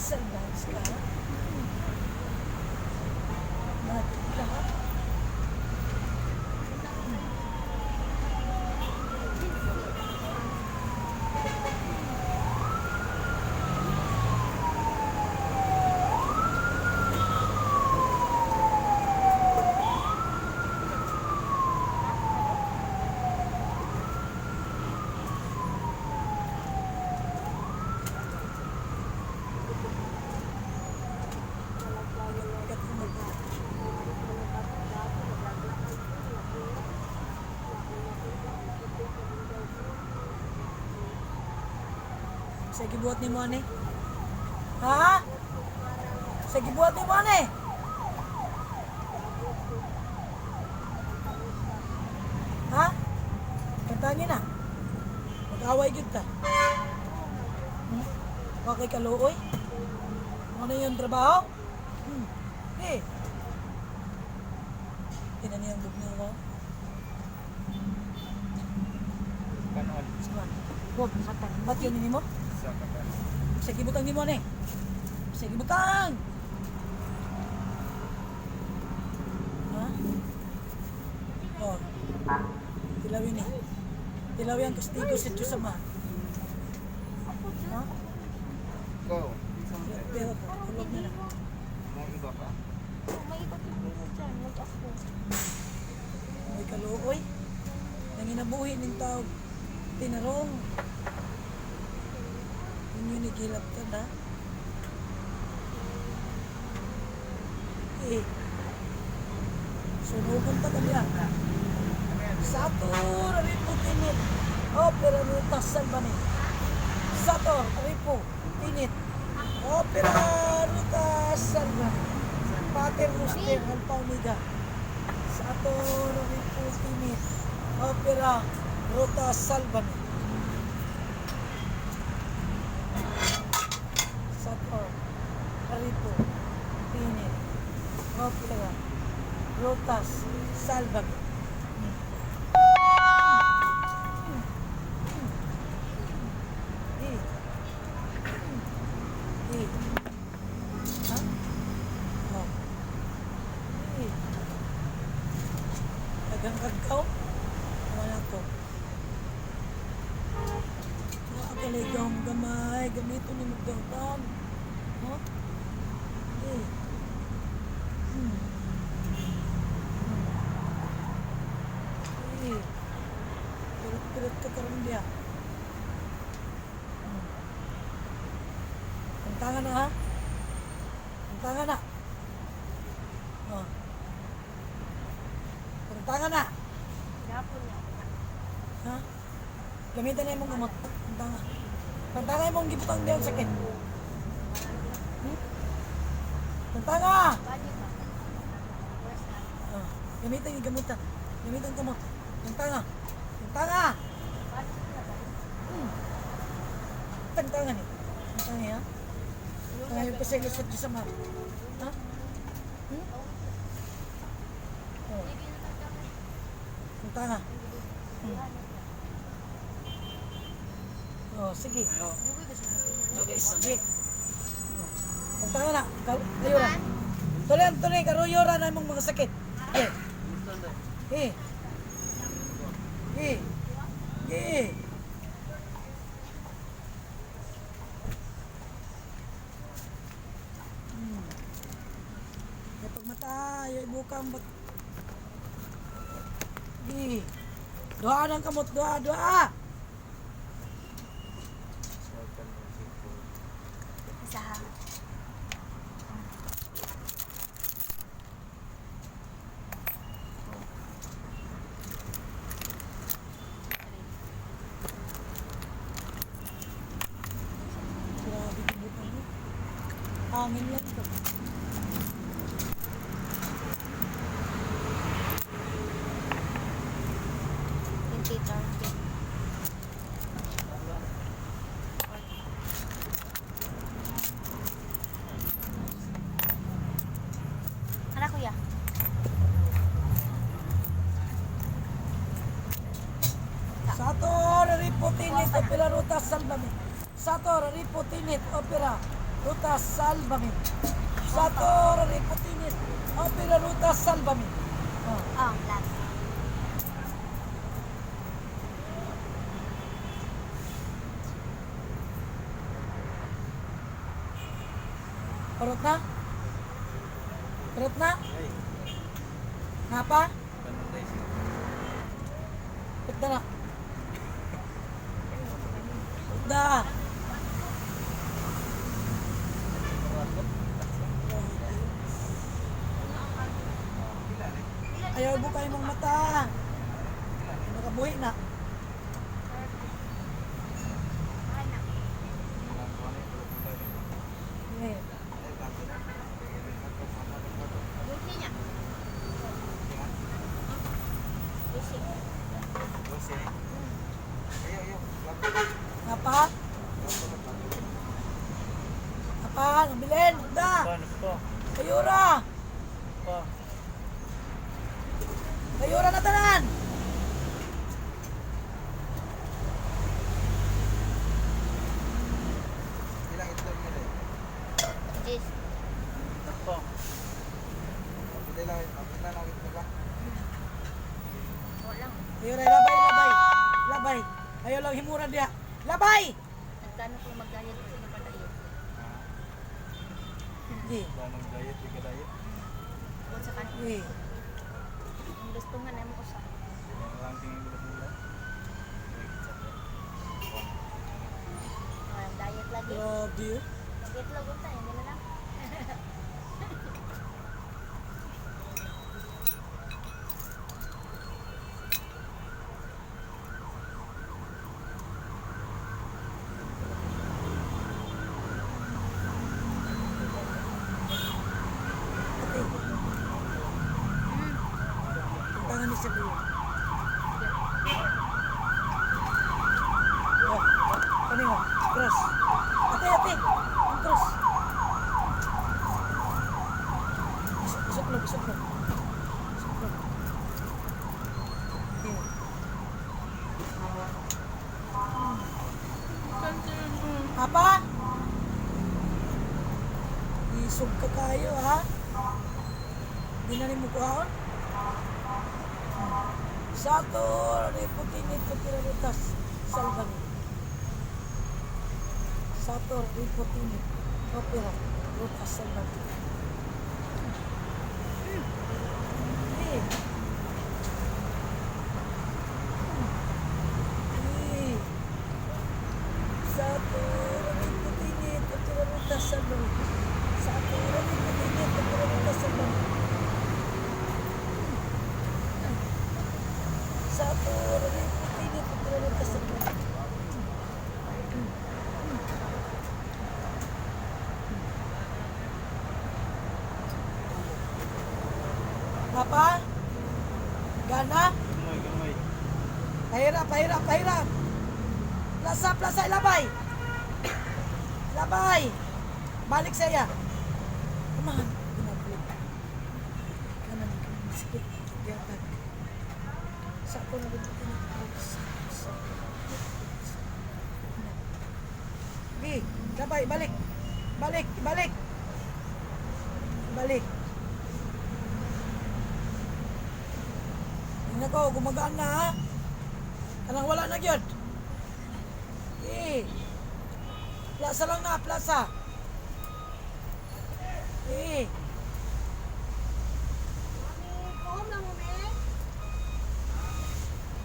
Salvage ka. Natin lahat. Sa gibuhat ni mo ani? Ha? Sa gibuhat ni mo ani? Ha? Kantangin na. Mag-away gyud ta. Wakay kaluoy? Ano yung trabaho? Eh. Tinan niya ang bugnaw ko. Kanon. Saan? Bob, satan. Ba't yun ni mo? Sa kanon. Sige butang ni mo ni. Sige butang. Ha? Oh. Tilawin ni. Tilawin ang kastigo sa Diyos Ama. Ha? Go. Pero po, tulog na lang. Mau iba pa? May ikot-ikot na dyan. Mag-ako. May kaluoy. Nanginabuhi ng tao. Tinarong. Yun ni gilap ka na. Eh. Sunugon ta kanya. Sator, aripo tinit. Opera rutas salbani. Sator, aripo tinit. Opera rutas salbani. Pater Muster, Alpha Omega. Sator, aripo tinit. Opera rutas salbani. Sator, aripo tinit. Opera rutas salbani. Dagang kagaw, wala ko. Nakakaligaw ang gamay, gamito ni magdawtan. Ha? Eh. Eh. Pilit-pilit ka karoon diya. Tantangan na ha? Tantangan na. Oh. Tantangan na. Gapon niya. Ha? Gamitan na yung mong gamot. Tantangan. Tantangan yung mong gibutang diyan sakit. Tantangan! Bali ba? Oh. Gamitan yung gamutan. Gamitan yung gamot. Tantangan. Tantangan! Bali ba? Tantangan eh. Tantangan ha? Tantangan yung pasayos sa Diyos Ama. Ha? Oh. Tantangan. Oh, sige. Okay, sige. Tantangan na. Kayuran. Tuloy, karuyuran na mong mga sakit. Eh. Eh. Eh. Eh. Kapag mata, yung bukang bat... Eh. Doa ng kamot, doa. Isa ha. Grabe yung bukang mo. Hangin lang ito. Ventilator. Anak kuya. Sator, riputinit, opera rutas salbami. Sator, riputinit, opera Rutas, salvami. Sator, ripotinit. Opera, rutas, salvami. Oh. Oh, last. Parot na? Parot na? Ay, Nga pa? ganun tayo siya. Punta na. Punta. Ayaw buka yung mata. Nakabuhi na. Ay, na. Eh, Buti niya. Busi. nga pa? Nga pa? Nabilin. Punta. Paano po? Kayura. Pa. Kayura na tanan. Ilang itlog nila eh? Yes. Pa. Ilang itlog ba? Wala. Kayura, labay, labay. Labay. Ayaw lang himuran dia. Labay! Nagkano kung mag-diet kasi napadayon. Hindi. Planong diet, di ka diet. Kung sa kanto. Eh. Ang gusto nga na mo ko sa. Yan lang tingin ko na. Walang diet lagi. Grabe. Mag-itlog unta, hindi na lang. Ate. Tangan ni Sabi. Oh, kanino? Cross. Ate, ate. Ang cross. Isok lang, isok lang. Isok lang. Okay. Apa? Isog ka kayo, ha? Di na rin mo kuhaon? Sator, ripotinit, kapirarutas, salvani. Sator, ripotinit, opera, rutas, salvani. Eh. Eh. Sator, ripotinit, kapirarutas, salvani. Sator, ripotinit, kapirarutas, salvani. Sator, ripotinit, kapirarutas, salvani. Apa? Gana? Gamay, gamay. Pahirap, pahirap, pahirap. Plasa, plasa, labay. Labay. Balik saya. Kumahan. Binabalik. Kanan, kanan, sikit. Yatag. Sako na binabalik. Gi, labay, balik. Balik, balik. Balik. Tingnan ko, gumagaan na ha. Kanang wala na yun. Eh. Plasa lang na, plasa. Eh. Kuhom na mo, me.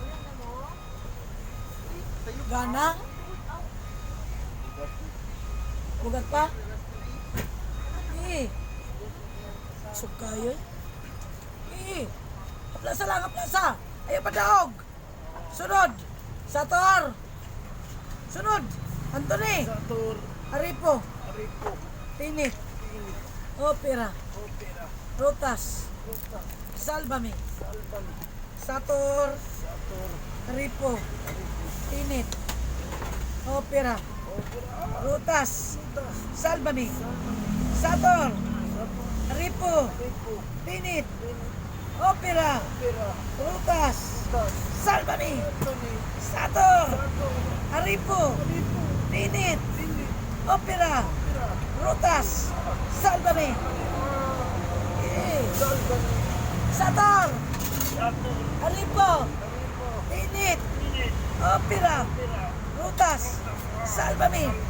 Kuhom na mo. Gana? Bugat pa? Eh. Sub kayo eh. Eh. Aplasa lang, aplasa. Ayaw pa daog. Sunod. Sator. Sunod. Anthony. Sator, Aripo. Aripo, Pinit. Opera. Opera, Rutas. Ruta, Salvami. Salvani, Sator. Sator, Aripo. Pinit. Opera. Opera, Rutas. Ruta, Salvami. Salvani, Sator. Sator, Aripo. Aripo, Pinit. Pinit, Opera. Opera, Rutas. Rutas, Salvami. Anthony, Sator. Sator, Aripo. Aripo, Pinit. Pinit, Opera. Opera, Rutas. Salvame. Sator. Alipo. Init. Opera. Rutas. Salvame.